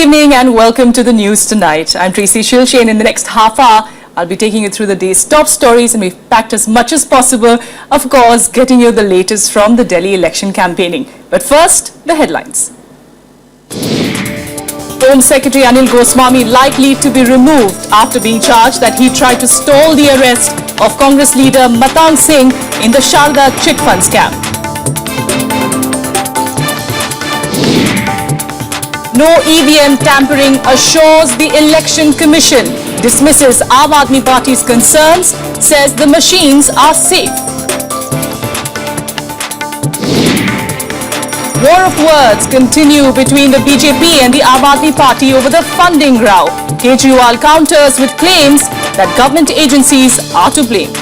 evening and welcome to the news tonight. I'm Tracy Shilshe, and in the next half hour, I'll be taking you through the day's top stories, and we've packed as much as possible, of course, getting you the latest from the Delhi election campaigning. But first, the headlines. Home Secretary Anil Goswami likely to be removed after being charged that he tried to stall the arrest of Congress leader Matang Singh in the Sharda chit fund scam. No EVM tampering assures the Election Commission. Dismisses Aam Aadmi Party's concerns, says the machines are safe. War of words continue between the BJP and the Aam Aadmi Party over the funding row. Kejriwal counters with claims that government agencies are to blame.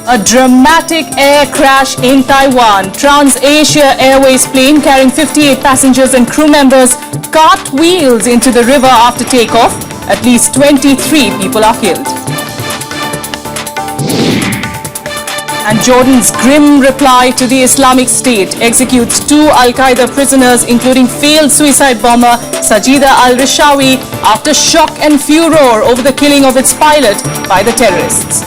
A dramatic air crash in Taiwan. Trans-Asia Airways plane carrying 58 passengers and crew members cartwheels into the river after takeoff. At least 23 people are killed. And Jordan's grim reply to the Islamic State executes 2 Al-Qaeda prisoners, including failed suicide bomber Sajida al-Rishawi, after shock and furor over the killing of its pilot by the terrorists.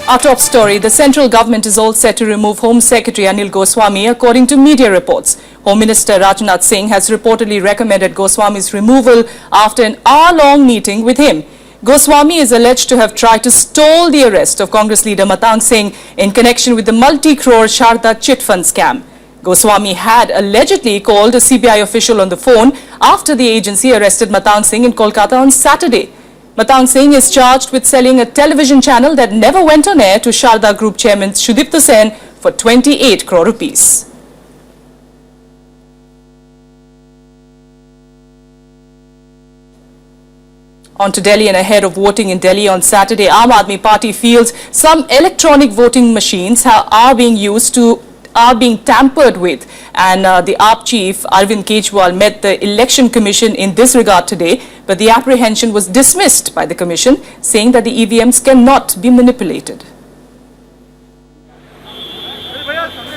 Our top story, the central government is all set to remove Home Secretary Anil Goswami, according to media reports. Home Minister Rajnath Singh has reportedly recommended Goswami's removal after an hour-long meeting with him. Goswami is alleged to have tried to stall the arrest of Congress leader Matang Singh in connection with the multi-crore Sharda chit fund scam. Goswami had allegedly called a CBI official on the phone after the agency arrested Matang Singh in Kolkata on Saturday. Matang Singh is charged with selling a television channel that never went on air to Sharda Group chairman Sudipta Sen for 28 crore rupees. On to Delhi, and ahead of voting in Delhi on Saturday, Aam Aadmi Party feels some electronic voting machines are being tampered with, and the AAP chief Arvind Kejriwal met the Election Commission in this regard today, but the apprehension was dismissed by the Commission, saying that the EVMs cannot be manipulated.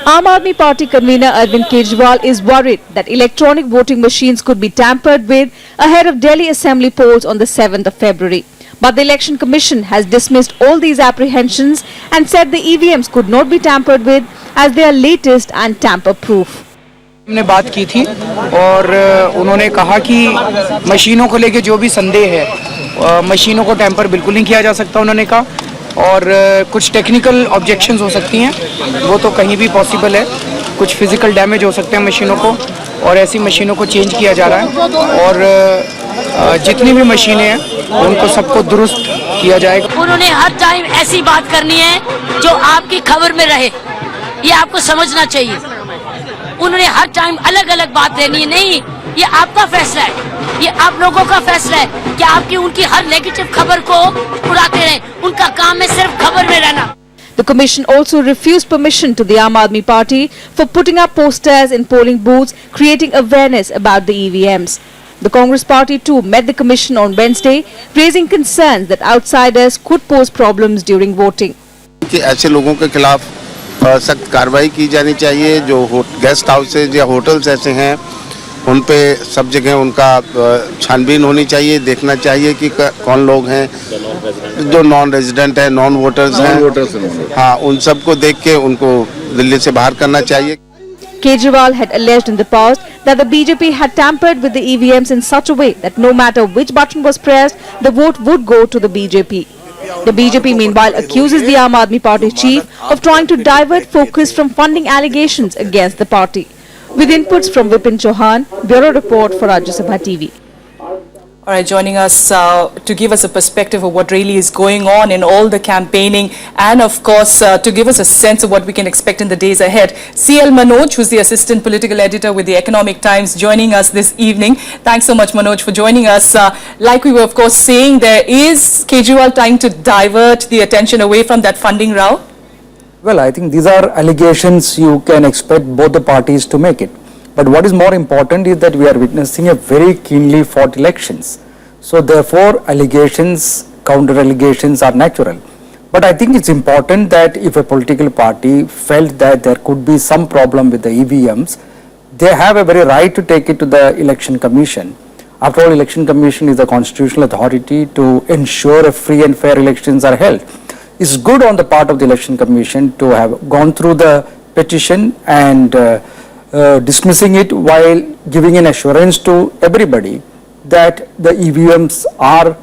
Aam Aadmi Party convener Arvind Kejriwal is worried that electronic voting machines could be tampered with ahead of Delhi Assembly polls on the 7th of February. But the Election Commission has dismissed all these apprehensions and said the EVMs could not be tampered with as they are latest and tamper-proof. हमने बात की थी और उन्होंने कहा कि मशीनों को लेके जो भी संदेह है, मशीनों को टैंपर बिल्कुल नहीं किया जा सकता उन्होंने कहा, और कुछ टेक्निकल ऑब्जेक्शंस हो सकती हैं, वो तो कहीं भी पॉसिबल है, कुछ फिजिकल डैमेज हो सकते हैं मशीनों को, और ऐसी मशीनों को चेंज किया जा रहा है, और जितनी भी मशीनें हैं उनको सबको दुरुस्त किया जाएगा। उन्होंने हर टाइम ऐसी बात करनी है जो आपकी खबर में रहे, ये आपको समझना चाहिए। उन्होंने हर टाइम अलग अलग बात लेनी है, नहीं, ये आपका फैसला है, ये आप लोगों का फैसला है कि आपकी उनकी हर नेगेटिव खबर को उड़ाते रहें। उनका काम है सिर्फ खबर में रहना। The Commission also refused permission to the Aam Aadmi Party for putting up posters in polling booths, creating awareness about the EVMs. The Congress Party too met the Commission on Wednesday, raising concerns that outsiders could pose problems during voting. ऐसे लोगों के खिलाफ सख्त कार्रवाई की जानी चाहिए। जो गेस्ट हाउसेज या होटल्स ऐसे हैं उन पे सब जगह उनका छानबीन होनी चाहिए, देखना चाहिए कि कौन लोग हैं जो नॉन रेजिडेंट हैं, नॉन वोटर्स हैं, हाँ, उन सबको देख के उनको दिल्ली से बाहर करना चाहिए। Kejriwal had alleged in the past that the BJP had tampered with the EVMs in such a way that no matter which button was pressed, the vote would go to the BJP. The BJP meanwhile accuses the Aam Aadmi Party chief of trying to divert focus from funding allegations against the party. With inputs from Vipin Chauhan, Bureau Report for Rajya Sabha TV. All right, joining us to give us a perspective of what really is going on in all the campaigning, and of course to give us a sense of what we can expect in the days ahead, CL Manoj, who's the assistant political editor with the Economic Times, joining us this evening. Thanks so much, Manoj, for joining us. Like we were of course saying, there is Kejriwal trying to divert the attention away from that funding row. Well, I think these are allegations you can expect both the parties to make it. But what is more important is that we are witnessing a very keenly fought elections. So therefore, allegations, counter allegations are natural. But I think it's important that if a political party felt that there could be some problem with the EVMs, they have a very right to take it to the Election Commission. After all, Election Commission is the constitutional authority to ensure a free and fair elections are held. It's good on the part of the Election Commission to have gone through the petition and dismissing it while giving an assurance to everybody that the EVMs are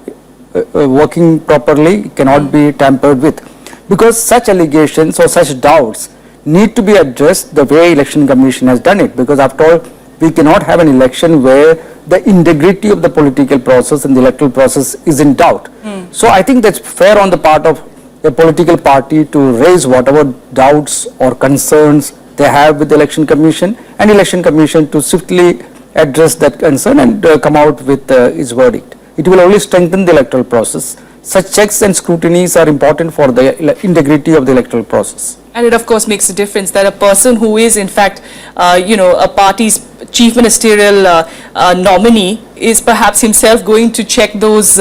working properly, cannot be tampered with. Because such allegations or such doubts need to be addressed the way Election Commission has done it. Because after all, we cannot have an election where the integrity of the political process and the electoral process is in doubt. So I think that's fair on the part of a political party to raise whatever doubts or concerns they have with the Election Commission, and Election Commission to swiftly address that concern and come out with its verdict. It will only strengthen the electoral process. Such checks and scrutinies are important for the integrity of the electoral process. And it of course makes a difference that a person who is in fact, a party's chief ministerial nominee is perhaps himself going to check those,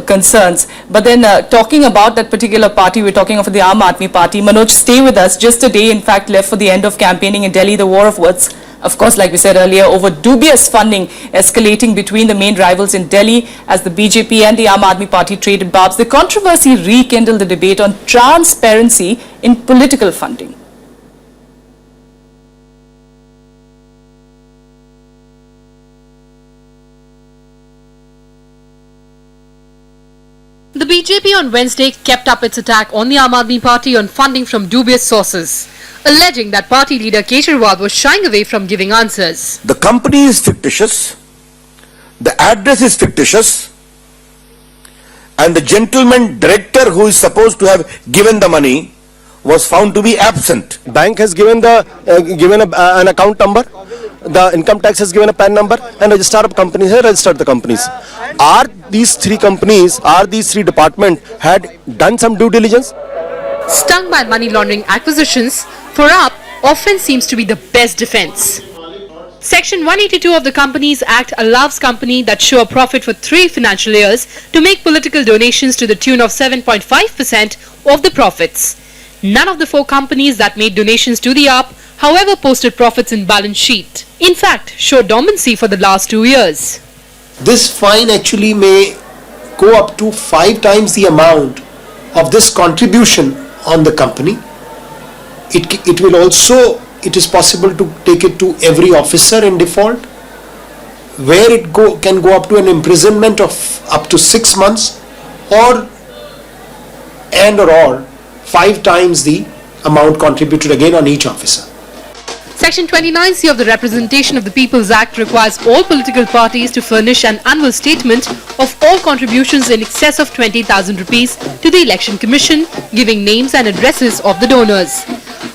concerns. But then talking about that particular party, we're talking of the Aam Aadmi Party. Manoj, stay with us. Just a day, in fact, left for the end of campaigning in Delhi, the war of words. Of course, like we said earlier, over dubious funding escalating between the main rivals in Delhi as the BJP and the Aam Aadmi Party traded barbs. The controversy rekindled the debate on transparency in political funding. The BJP on Wednesday kept up its attack on the Aam Aadmi Party on funding from dubious sources, alleging that party leader Kejriwal was shying away from giving answers. The company is fictitious, the address is fictitious, and the gentleman director who is supposed to have given the money was found to be absent. Bank has given an account number, the income tax has given a PAN number, and registrar of companies has registered the companies. Are these three departments had done some due diligence? Stung by money laundering accusations, for AAP often seems to be the best defense. Section 182 of the Companies Act allows companies that show a profit for 3 financial years to make political donations to the tune of 7.5% of the profits. None of the 4 companies that made donations to the AAP, however, posted profits in balance sheet. In fact, showed dormancy for the last 2 years. This fine actually may go up to 5 times the amount of this contribution on the company. It is possible to take it to every officer in default, where it can go up to an imprisonment of up to 6 months or 5 times the amount contributed again on each officer. Section 29C of the Representation of the People's Act requires all political parties to furnish an annual statement of all contributions in excess of 20,000 rupees to the Election Commission, giving names and addresses of the donors.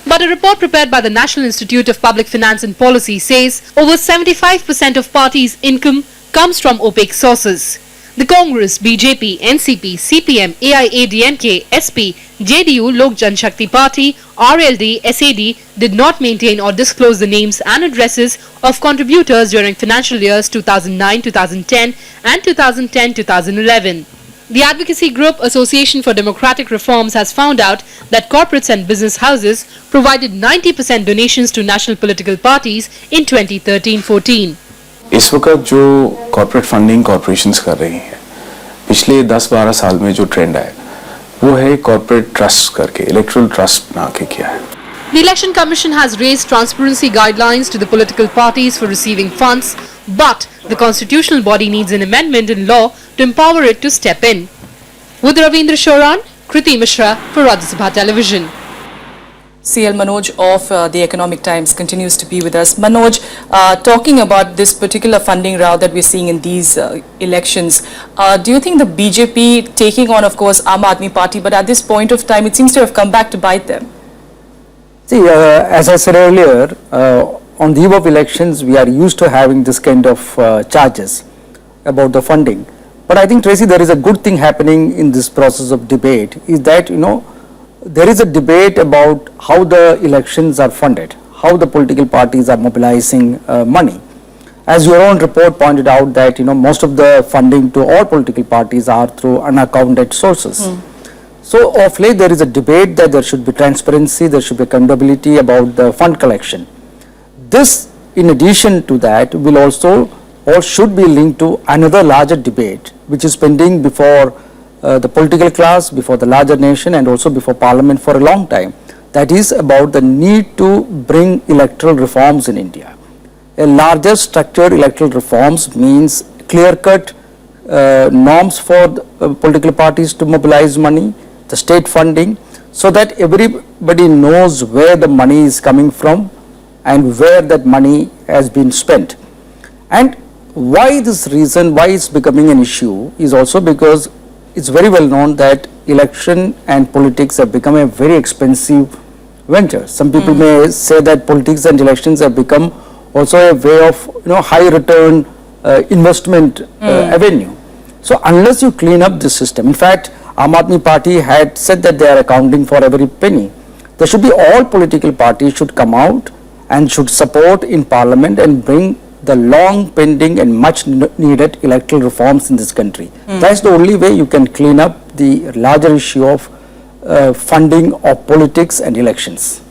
But a report prepared by the National Institute of Public Finance and Policy says over 75% of parties' income comes from opaque sources. The Congress, BJP, NCP, CPM, AIADMK, SP, JDU, Lok Janshakti Party, RLD, SAD did not maintain or disclose the names and addresses of contributors during financial years 2009-2010 and 2010-2011. The advocacy group Association for Democratic Reforms has found out that corporates and business houses provided 90% donations to national political parties in 2013-14. इस वक्त जो corporate funding corporations कर रही हैं, पिछले 10-12 साल में जो ट्रेंड है वो है कॉर्पोरेट ट्रस्ट करके, इलेक्टोरल ट्रस्ट बना के किया है. The Election Commission has raised transparency guidelines to the political parties for receiving funds, but the constitutional body needs an amendment in law to empower it to step in. With Ravindra Shoran, Kriti Mishra for Rajya Sabha Television. CL Manoj of the Economic Times continues to be with us. Manoj, talking about this particular funding route that we're seeing in these elections, do you think the BJP taking on, of course, Aam Aadmi Party, but at this point of time, it seems to have come back to bite them? See, as I said earlier, on the eve of elections, we are used to having this kind of charges about the funding. But I think, Tracy, there is a good thing happening in this process of debate, is that, there is a debate about how the elections are funded, how the political parties are mobilizing money. As your own report pointed out that, most of the funding to all political parties are through unaccounted sources. So of late there is a debate that there should be transparency, there should be accountability about the fund collection. This, in addition to that, will also or should be linked to another larger debate which is pending before the political class, before the larger nation, and also before Parliament for a long time. That is about the need to bring electoral reforms in India. A larger structured electoral reforms means clear-cut norms for political parties to mobilize money, the state funding, so that everybody knows where the money is coming from and where that money has been spent. And why this reason, why it's becoming an issue, is also because it's very well known that election and politics have become a very expensive venture. Some people may say that politics and elections have become also a way of high return investment avenue. So unless you clean up the system, in fact, Aam Aadmi Party had said that they are accounting for every penny. There should be all political parties should come out and should support in Parliament and bring the long pending and much needed electoral reforms in this country. That's the only way you can clean up the larger issue of funding of politics and elections.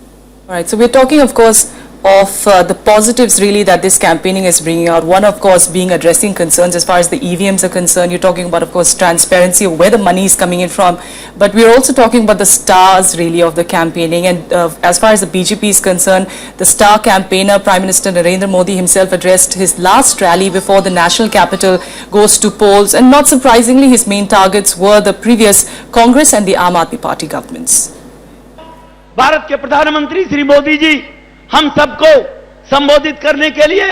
All right, so we're talking, of course, of the positives really that this campaigning is bringing out. One, of course, being addressing concerns as far as the EVMs are concerned. You're talking about, of course, transparency of where the money is coming in from. But we're also talking about the stars really of the campaigning. And as far as the BJP is concerned, the star campaigner, Prime Minister Narendra Modi himself addressed his last rally before the national capital goes to polls. And not surprisingly, his main targets were the previous Congress and the Aam Aadmi Party governments. Bharat के प्रधानमंत्री श्री मोदी जी हम सबको संबोधित करने के लिए,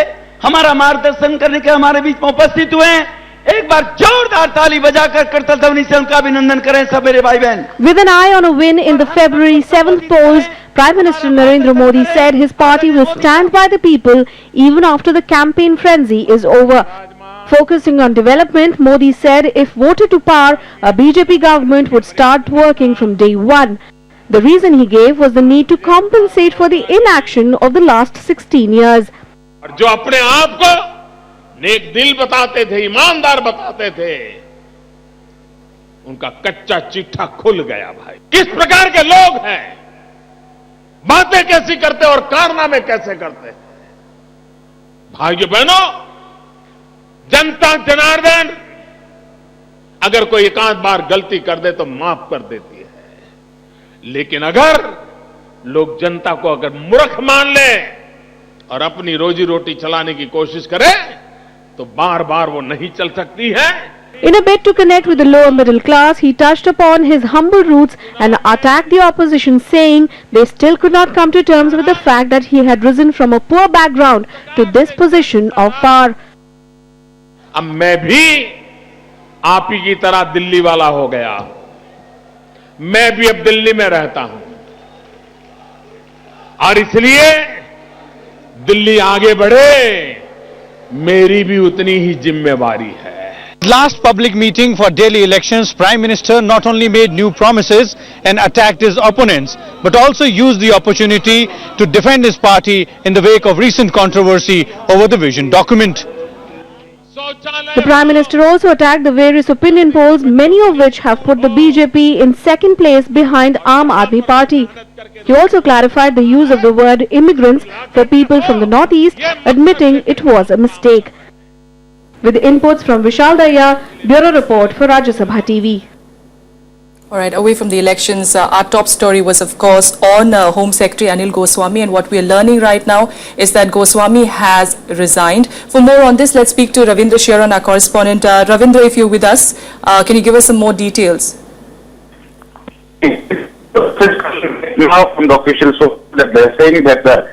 हमारा मार्गदर्शन करने के हमारे बीच में उपस्थित हुए हैं. एक बार जोरदार ताली बजाकर करतल ध्वनि से उनका अभिनंदन करें सब मेरे भाई बहन. With an eye on a win in the February 7th polls, Prime Minister Narendra Modi said his party will stand by the people even after the campaign frenzy is over. Focusing on development, Modi said if voted to power, a BJP government would start working from day one. The reason he gave was the need to compensate for the inaction of the last 16 years. और जो अपने आप को नेक दिल बताते थे, ईमानदार बताते थे, उनका कच्चा चिट्ठा खुल गया भाई. किस प्रकार के लोग हैं, बातें कैसी करते और कारनामे कैसे करते हैं. भाइयों बहनों, जनता जनार्दन अगर कोई एकांत बार गलती कर दे तो माफ कर देती है, लेकिन अगर लोग जनता को अगर मूर्ख मान ले और अपनी रोजी रोटी चलाने की कोशिश करें तो बार बार वो नहीं चल सकती है. In a bid to connect with the lower middle class, he touched upon his humble roots and attacked the opposition, saying they still could not come to terms with the fact that he had risen from a poor background to this position of power. अब मैं भी आप ही की तरह दिल्ली वाला हो गया. मैं भी अब दिल्ली में रहता हूं और इसलिए दिल्ली आगे बढ़े मेरी भी उतनी ही जिम्मेवारी है. Last public meeting for Delhi elections, Prime Minister not only made new promises and attacked his opponents, but also used the opportunity to defend his party in the wake of recent controversy over the vision document. The Prime Minister also attacked the various opinion polls, many of which have put the BJP in second place behind Aam Aadmi Party. He also clarified the use of the word immigrants for people from the northeast, admitting it was a mistake. With inputs from Vishal Daya, Bureau Report for Rajya Sabha TV. All right, away from the elections, our top story was, of course, on Home Secretary Anil Goswami, and what we are learning right now is that Goswami has resigned. For more on this, let's speak to Ravindra Sharon, our correspondent. Ravindra, if you're with us, can you give us some more details? Now from the official source that they're saying that the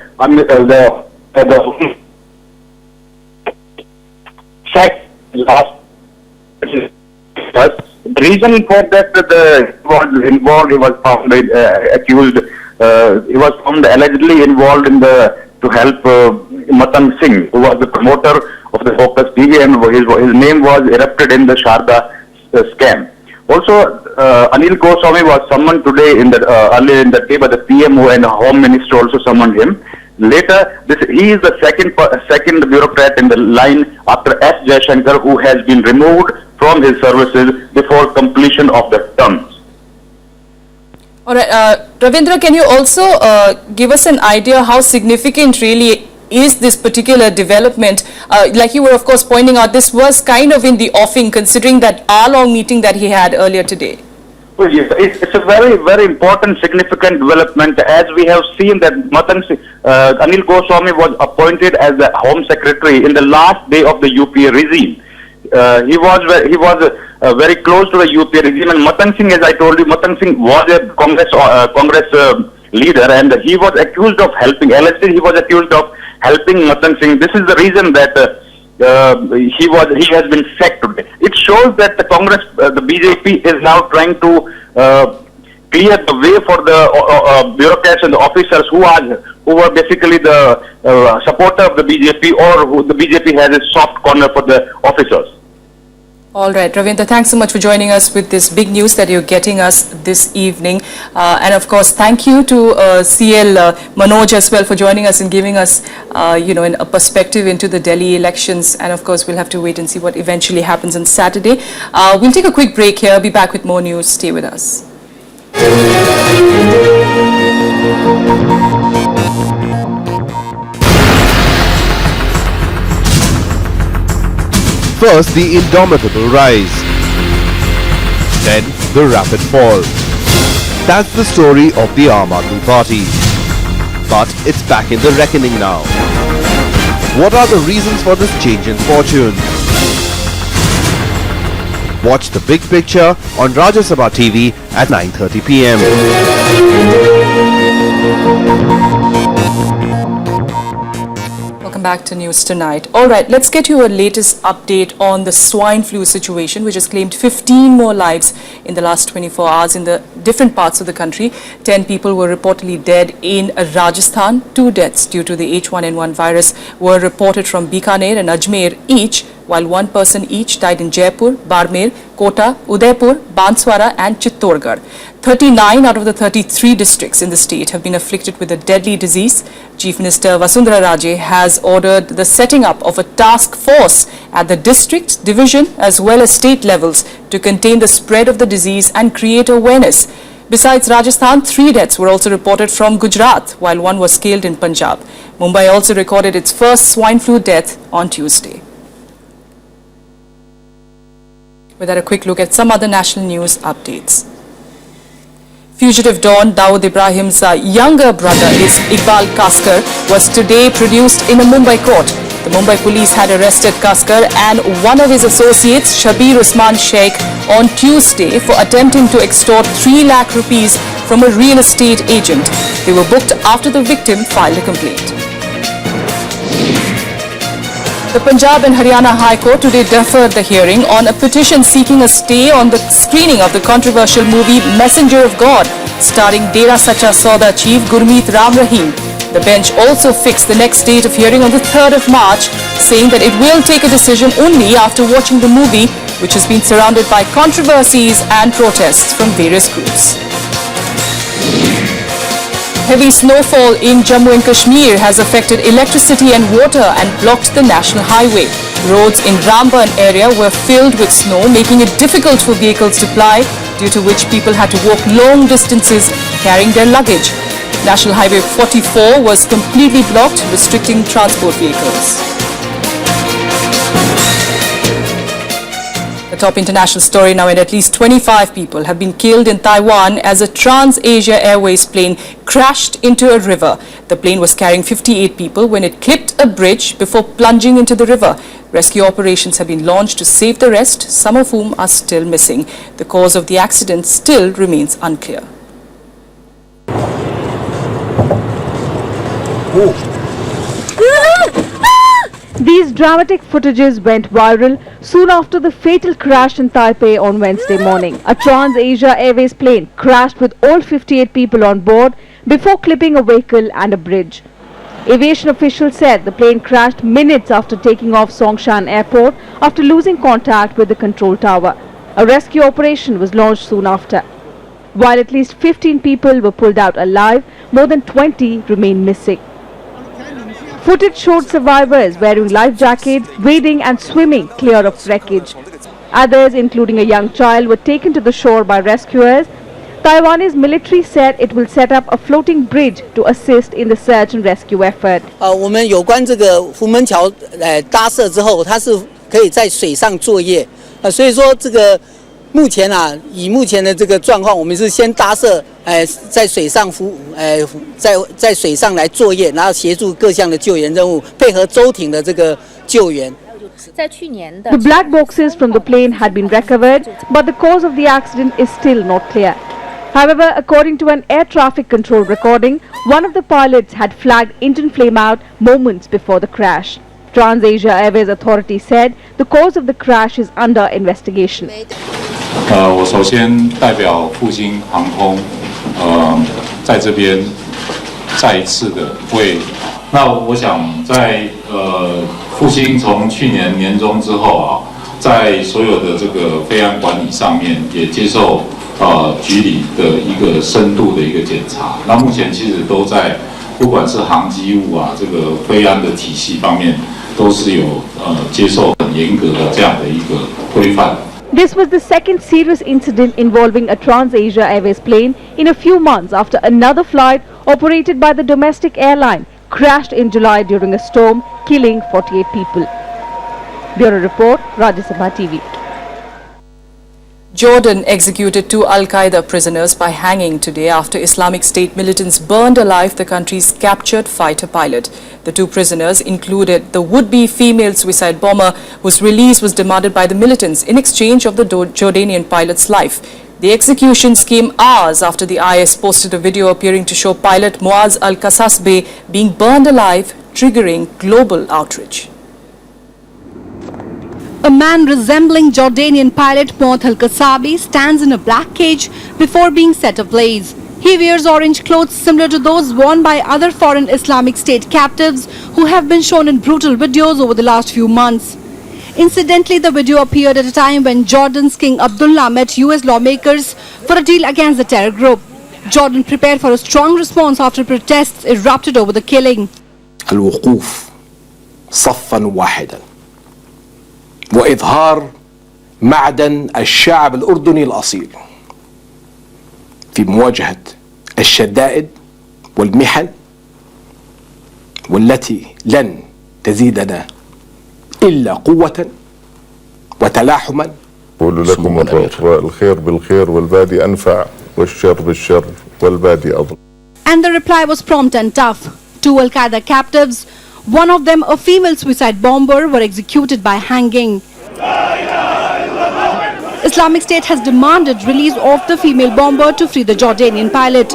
the reason for that he was found accused. He was found allegedly involved in to help Matan Singh, who was the promoter of the Focus TV, and his name was erupted in the Sharda scam. Also, Anil Goswami was summoned today earlier in the day by the PMO, and the Home Minister also summoned him. Later, he is the second bureaucrat in the line after S. Jaishankar, who has been removed from his services before completion of the terms. All right, Ravindra, can you also give us an idea how significant really is this particular development? Like you were, of course, pointing out, this was kind of in the offing, considering that hour-long meeting that he had earlier today. Well, yes, it's a very, very important, significant development, as we have seen that Anil Goswami was appointed as the Home Secretary in the last day of the UPA regime. He was very close to the UPA regime, and Matan Singh, as I told you, Matan Singh was a Congress leader, and he was accused of helping. Allegedly, he was accused of helping Matan Singh. This is the reason that he has been sacked today. It shows that the Congress, the BJP, is now trying to clear the way for the bureaucrats and the officers who were basically the supporter of the BJP, or who the BJP has a soft corner for the officers. All right, Ravindra, thanks so much for joining us with this big news that you're getting us this evening. And of course, thank you to CL Manoj as well for joining us and giving us, a perspective into the Delhi elections. And of course, we'll have to wait and see what eventually happens on Saturday. We'll take a quick break here. Be back with more news. Stay with us. First, the indomitable rise, then the rapid fall. That's the story of the Aam Aadmi Party. But it's back in the reckoning now. What are the reasons for this change in fortune? Watch the big picture on Rajya Sabha TV at 9:30 p.m. Welcome back to News Tonight. All right, let's get you a latest update on the swine flu situation, which has claimed 15 more lives in the last 24 hours in the different parts of the country. 10 people were reportedly dead in Rajasthan. 2 deaths due to the H1N1 virus were reported from Bikaner and Ajmer each, while 1 person each died in Jaipur, Barmer, Kota, Udaipur, Banswara and Chittorgarh. 39 out of the 33 districts in the state have been afflicted with a deadly disease. Chief Minister Vasundhara Raje has ordered the setting up of a task force at the district, division as well as state levels to contain the spread of the disease and create awareness. Besides Rajasthan, 3 deaths were also reported from Gujarat, while 1 was killed in Punjab. Mumbai also recorded its first swine flu death on Tuesday. With that, a quick look at some other national news updates. Fugitive Don Dawood Ibrahim's younger brother, Iqbal Kaskar, was today produced in a Mumbai court. The Mumbai police had arrested Kaskar and one of his associates, Shabir Usman Sheikh, on Tuesday for attempting to extort 3 lakh rupees from a real estate agent. They were booked after the victim filed a complaint. The Punjab and Haryana High Court today deferred the hearing on a petition seeking a stay on the screening of the controversial movie Messenger of God, starring Dera Sacha Sauda chief Gurmeet Ram Rahim. The bench also fixed the next date of hearing on the 3rd of March, saying that it will take a decision only after watching the movie, which has been surrounded by controversies and protests from various groups. Heavy snowfall in Jammu and Kashmir has affected electricity and water and blocked the national highway. Roads in Ramban area were filled with snow, making it difficult for vehicles to ply, due to which people had to walk long distances carrying their luggage. National Highway 44 was completely blocked, restricting transport vehicles. The top international story now, and at least 25 people have been killed in Taiwan as a Trans-Asia Airways plane crashed into a river. The plane was carrying 58 people when it clipped a bridge before plunging into the river. Rescue operations have been launched to save the rest, some of whom are still missing. The cause of the accident still remains unclear. These dramatic footages went viral soon after the fatal crash in Taipei on Wednesday morning. A Trans-Asia Airways plane crashed with all 58 people on board before clipping a vehicle and a bridge. Aviation officials said the plane crashed minutes after taking off Songshan Airport after losing contact with the control tower. A rescue operation was launched soon after. While at least 15 people were pulled out alive, more than 20 remain missing. Footage showed survivors wearing life jackets, wading and swimming clear of wreckage. Others, including a young child, were taken to the shore by rescuers. Taiwanese military said it will set up a floating bridge to assist in the search and rescue effort. 我们有关这个福门桥搭设之后，它是可以在水上作业所以说这个目前以目前的这个状况，我们是先搭设在水上在水上来作业，然后协助各项的救援任务，配合舟艇的这个救援。 The black boxes from the plane had been recovered, but the cause of the accident is still not clear. However, according to an air traffic control recording, one of the pilots had flagged engine flame out moments before the crash. Trans-Asia Airways Authority said the cause of the crash is under investigation. 我首先代表复兴航空，在这边再一次的为，那我想在复兴从去年年中之后在所有的这个飞安管理上面也接受局里的一个深度的一个检查。那目前其实都在不管是航机务这个飞安的体系方面，都是有接受很严格的这样的一个规范。 This was the second serious incident involving a Trans-Asia Airways plane in a few months after another flight operated by the domestic airline crashed in July during a storm, killing 48 people. Bureau Report, Rajya Sabha TV. Jordan executed 2 Al-Qaeda prisoners by hanging today after Islamic State militants burned alive the country's captured fighter pilot. The 2 prisoners included the would-be female suicide bomber whose release was demanded by the militants in exchange of the Jordanian pilot's life. The executions came hours after the IS posted a video appearing to show pilot Muaz al-Qasasbeh being burned alive, triggering global outrage. A man resembling Jordanian pilot Muaz al-Qasasbeh stands in a black cage before being set ablaze. He wears orange clothes similar to those worn by other foreign Islamic State captives who have been shown in brutal videos over the last few months. Incidentally, the video appeared at a time when Jordan's King Abdullah met US lawmakers for a deal against the terror group. Jordan prepared for a strong response after protests erupted over the killing. الوقوف صفا واحدا وإظهار معدن الشعب الأردني الأصيل في مواجهة الشدائد والمحن والتي لن تزيدنا إلا قوة وتلاحما. قول لكم الخير بالخير والبادي أنفع والشر بالشر والبادي أضر. And the reply was prompt and tough. 2 Al-Qaeda captives, one of them a female suicide bomber, were executed by hanging. Islamic State has demanded release of the female bomber to free the Jordanian pilot.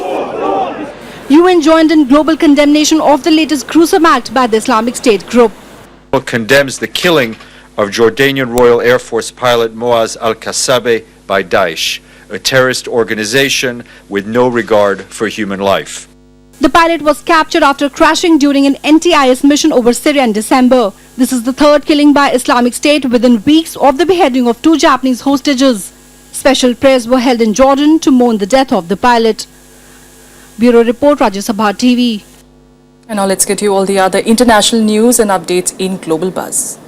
UN joined in global condemnation of the latest gruesome act by the Islamic State group. Condemns the killing of Jordanian Royal Air Force pilot Muaz al-Qasasbeh by Daesh, a terrorist organization with no regard for human life. The pilot was captured after crashing during an anti-IS mission over Syria in December. This is the 3rd killing by Islamic State within weeks of the beheading of 2 Japanese hostages. Special prayers were held in Jordan to mourn the death of the pilot. Bureau Report, Rajya Sabha TV. And now let's get you all the other international news and updates in Global Buzz.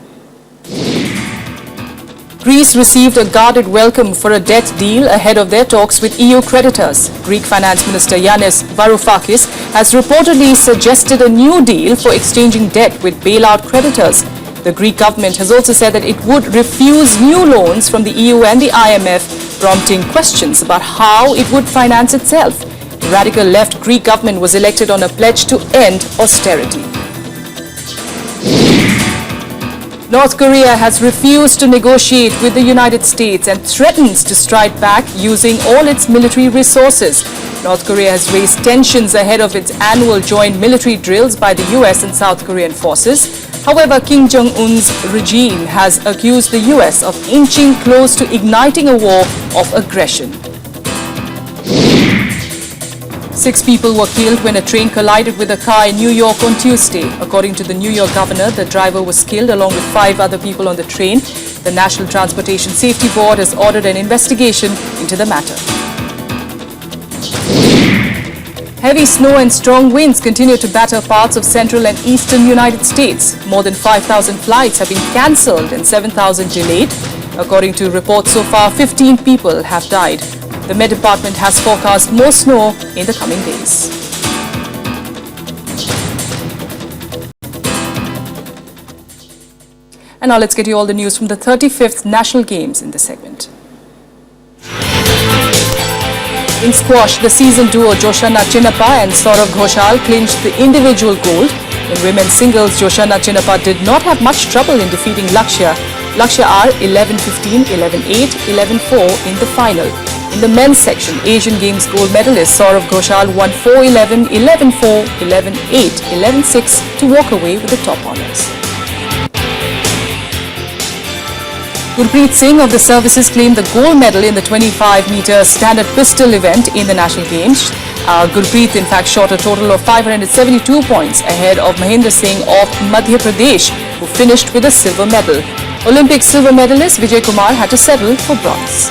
Greece received a guarded welcome for a debt deal ahead of their talks with EU creditors. Greek Finance Minister Yanis Varoufakis has reportedly suggested a new deal for exchanging debt with bailout creditors. The Greek government has also said that it would refuse new loans from the EU and the IMF, prompting questions about how it would finance itself. The radical left Greek government was elected on a pledge to end austerity. North Korea has refused to negotiate with the United States and threatens to strike back using all its military resources. North Korea has raised tensions ahead of its annual joint military drills by the US and South Korean forces. However, Kim Jong-un's regime has accused the US of inching close to igniting a war of aggression. 6 people were killed when a train collided with a car in New York on Tuesday. According to the New York governor, the driver was killed along with 5 other people on the train. The National Transportation Safety Board has ordered an investigation into the matter. Heavy snow and strong winds continue to batter parts of central and eastern United States. More than 5,000 flights have been cancelled and 7,000 delayed. According to reports so far, 15 people have died. The Met Department has forecast more snow in the coming days. And now let's get you all the news from the 35th National Games in this segment. In squash, the seasoned duo Joshanna Chinnappa and Saurav Ghoshal clinched the individual gold. In women's singles, Joshanna Chinnappa did not have much trouble in defeating Lakshya. Lakshya are 11-15, 11-8, 11-4 in the final. In the men's section, Asian Games gold medalist Saurav Ghoshal won 4-11, 11-4, 11-8, 11-6 to walk away with the top honours. Gurpreet Singh of the services claimed the gold medal in the 25-meter standard pistol event in the National Games. Gurpreet in fact shot a total of 572 points ahead of Mahendra Singh of Madhya Pradesh, who finished with a silver medal. Olympic silver medalist Vijay Kumar had to settle for bronze.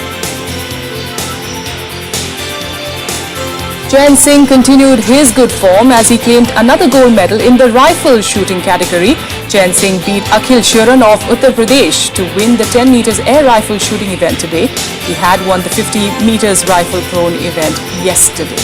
Jain Singh continued his good form as he claimed another gold medal in the rifle shooting category. Jain Singh beat Akhil Sharan of Uttar Pradesh to win the 10 meters air rifle shooting event today. He had won the 50 meters rifle thrown event yesterday.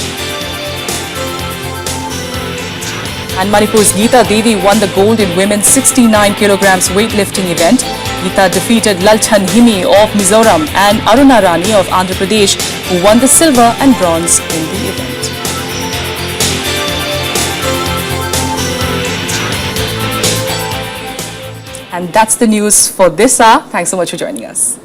And Manipur's Geeta Devi won the gold in women's 69 kilograms weightlifting event. Geeta defeated Lalchan Himi of Mizoram and Aruna Rani of Andhra Pradesh, who won the silver and bronze in the event. And that's the news for this hour. Thanks so much for joining us.